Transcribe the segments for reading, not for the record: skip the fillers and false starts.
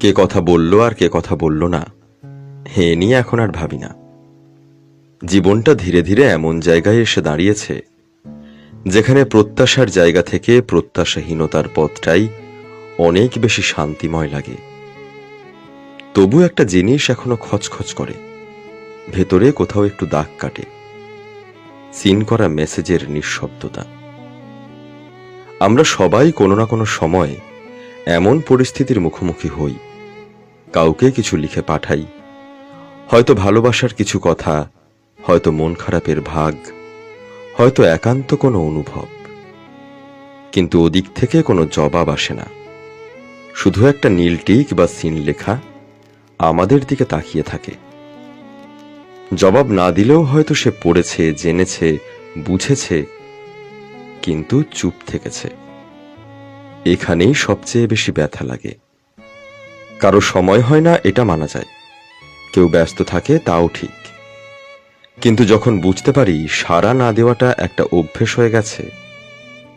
কে কথা বলল আর কে কথা বলল না হে নিয়ে এখন আর ভাবি না। জীবনটা ধীরে ধীরে এমন জায়গায় এসে দাঁড়িয়েছে যেখানে প্রত্যাশার জায়গা থেকে প্রত্যাশাহীনতার পথটাই অনেক বেশি শান্তিময় লাগে। তবু একটা জিনিস এখনো খচখচ করে, ভেতরে কোথাও একটু দাগ কাটে, সিন করা মেসেজের নিঃশব্দতা। আমরা সবাই কোনো না কোনো সময় এমন পরিস্থিতির মুখোমুখি হই, কাউকে কিছু লিখে পাঠাই, হয়তো ভালোবাসার কিছু কথা, হয়তো মন খারাপের ভাগ, হয়তো একান্ত কোনো অনুভব, কিন্তু ওদিক থেকে কোনো জবাব আসে না। শুধু একটা নীল টিক বা সিন লেখা আমাদের দিকে তাকিয়ে থাকে। জবাব না দিলেও হয়তো সে পড়েছে, জেনেছে, বুঝেছে, কিন্তু চুপ থেকেছে। এখানেই সবচেয়ে বেশি ব্যথা লাগে। কারো সময় হয় না এটা মানা যায়, কেউ ব্যস্ত থাকে তাও ঠিক, কিন্তু যখন বুঝতে পারি সাড়া না দেওয়াটা একটা অভ্যেস হয়ে গেছে,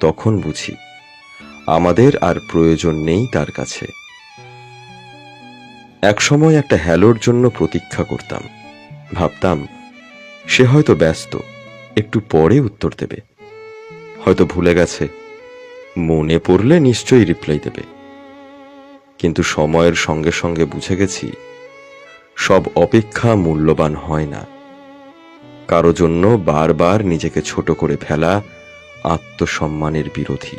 তখন বুঝি আমাদের আর প্রয়োজন নেই তার কাছে। একসময় একটা হ্যালোর জন্য প্রতীক্ষা করতাম, ভাবতাম সে হয়তো ব্যস্ত, একটু পরে উত্তর দেবে, হয়তো ভুলে গেছে, মনে পড়লে নিশ্চয়ই রিপ্লাই দেবে। কিন্তু সময়ের সঙ্গে সঙ্গে বুঝে গেছি সব অপেক্ষা মূল্যবান হয় না। কারো জন্য বারবার নিজেকে ছোট করে ফেলা আত্মসম্মানের বিরোধী।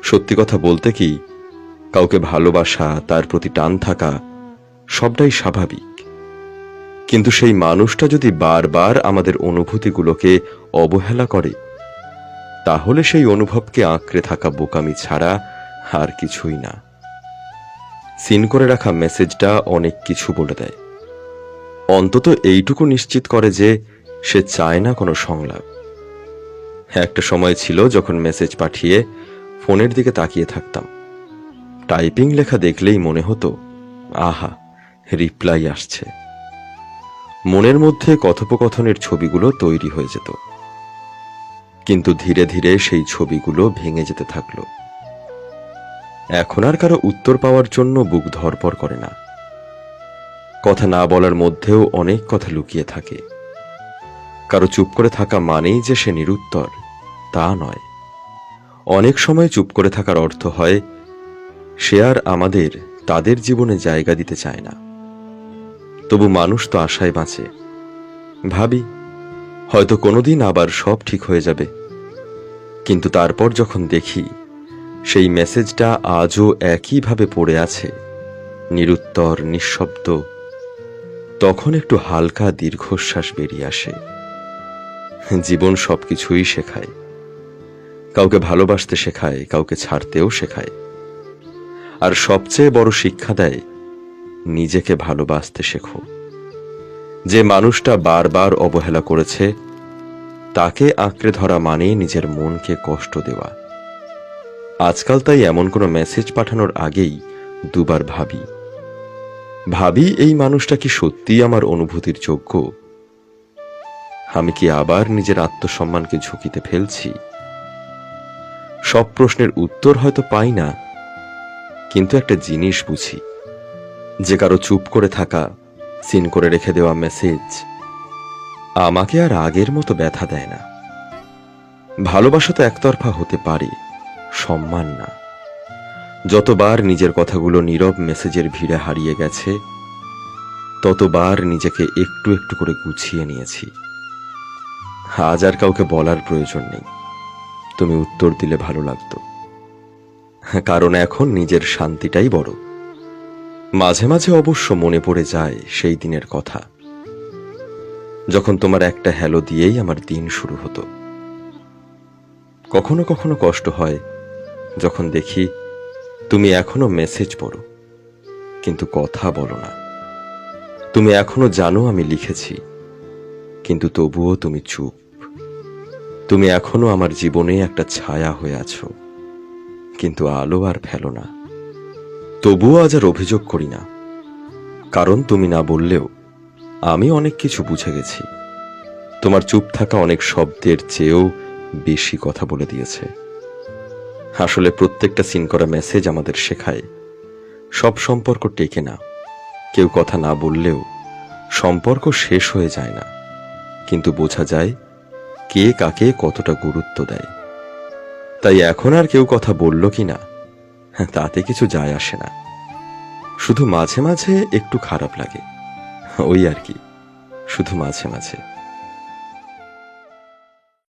সত্যি কথা বলতে কি, কাউকে ভালোবাসা, তার প্রতি টান থাকা সবটাই স্বাভাবিক, কিন্তু সেই মানুষটা যদি বারবার আমাদের অনুভূতিগুলোকে অবহেলা করে, তাহলে সেই অনুভবকে আঁকড়ে থাকা বোকামি ছাড়া আর কিছুই না। সিন করে রাখা মেসেজটা অনেক কিছু বলে দেয়। অন্তত এইটুকু নিশ্চিত করে যে সে চায় না কোনো সংলাপ। একটা সময় ছিল যখন মেসেজ পাঠিয়ে ফোনের দিকে তাকিয়ে থাকতাম, টাইপিং লেখা দেখলেই মনে হতো আহা, রিপ্লাই আসছে। মনের মধ্যে কথোপকথনের ছবিগুলো তৈরি হয়ে যেত, কিন্তু ধীরে ধীরে সেই ছবিগুলো ভেঙে যেতে থাকলো। এখন আর কারো উত্তর পাওয়ার জন্য বুক ধড়ফড় করে না। কথা না বলার মধ্যেও অনেক কথা লুকিয়ে থাকে। কারো চুপ করে থাকা মানেই যে সে নিরুত্তর, তা নয়। অনেক সময় চুপ করে থাকার অর্থ হয় সে আর আমাদের তাদের জীবনে জায়গা দিতে চায় না। তবু মানুষ তো আশায় বাঁচে। ভাবি হয়তো কোনোদিন আবার সব ঠিক হয়ে যাবে, কিন্তু তারপর যখন দেখি সেই মেসেজটা আজও একইভাবে পড়ে আছে, নিরুত্তর, নিঃশব্দ, তখন একটু হালকা দীর্ঘশ্বাস বেরিয়ে আসে। জীবন সবকিছুই শেখায়, কাউকে ভালোবাসতে শেখায়, কাউকে ছাড়তেও শেখায়, আর সবচেয়ে বড় শিক্ষা দেয় নিজেকে ভালোবাসতে শেখো। যে মানুষটা বারবার অবহেলা করেছে তাকে আঁকড়ে ধরা মানে নিজের মনকে কষ্ট দেওয়া। আজকাল তাই এমন কোনো মেসেজ পাঠানোর আগেই দুবার ভাবি এই মানুষটা কি সত্যিই আমার অনুভূতির যোগ্য? আমি কি আবার নিজের আত্মসম্মানকে ঝুঁকিতে ফেলছি? সব প্রশ্নের উত্তর হয়তো পাই না, কিন্তু একটা জিনিস বুঝি, যে কারো চুপ করে থাকা, সিন করে রেখে দেওয়া মেসেজ আমাকে আর আগের মতো ব্যথা দেয় না। ভালোবাসা তো একতরফা হতে পারে, সম্মান না। যতবার নিজের কথাগুলো নীরব মেসেজের ভিড়ে হারিয়ে গেছে, ততবার নিজেকে একটু একটু করে গুছিয়ে নিয়েছি। আজ আর কাউকে বলার প্রয়োজন নেই তুমি উত্তর দিলে ভালো লাগতো, কারণ এখন নিজের শান্তিটাই বড়। মাঝে মাঝে অবশ্য মনে পড়ে যায় সেই দিনের কথা, যখন তোমার একটা হ্যালো দিয়েই আমার দিন শুরু হতো। কখনো কখনো কষ্ট হয় যখন দেখি তুমি এখনো মেসেজ পড়ো, কিন্তু কথা বলো না। তুমি এখনো জানো আমি লিখেছি, কিন্তু তবুও তুমি চুপ। তুমি এখনো আমার জীবনে একটা ছায়া হয়ে আছো, কিন্তু আলো আর ফেলো না। তবুও আজ আর অভিযোগ করি না, কারণ তুমি না বললেও আমি অনেক কিছু বুঝে গেছি। তোমার চুপ থাকা অনেক শব্দের চেয়েও বেশি কথা বলে দিয়েছে। আসলে প্রত্যেকটা সিন করা মেসেজ আমাদের শেখায় সব সম্পর্ক টেকে না। কেউ কথা না বললেও সম্পর্ক শেষ হয়ে যায় না, কিন্তু বোঝা যায় কে কাকে কতটা গুরুত্ব দেয়। তাই এখন আর কেউ কথা বলল কিনা তাতে কিছু যায় আসে না, শুধু মাঝে মাঝে একটু খারাপ লাগে, ওই আর কি, শুধু মাঝে মাঝে।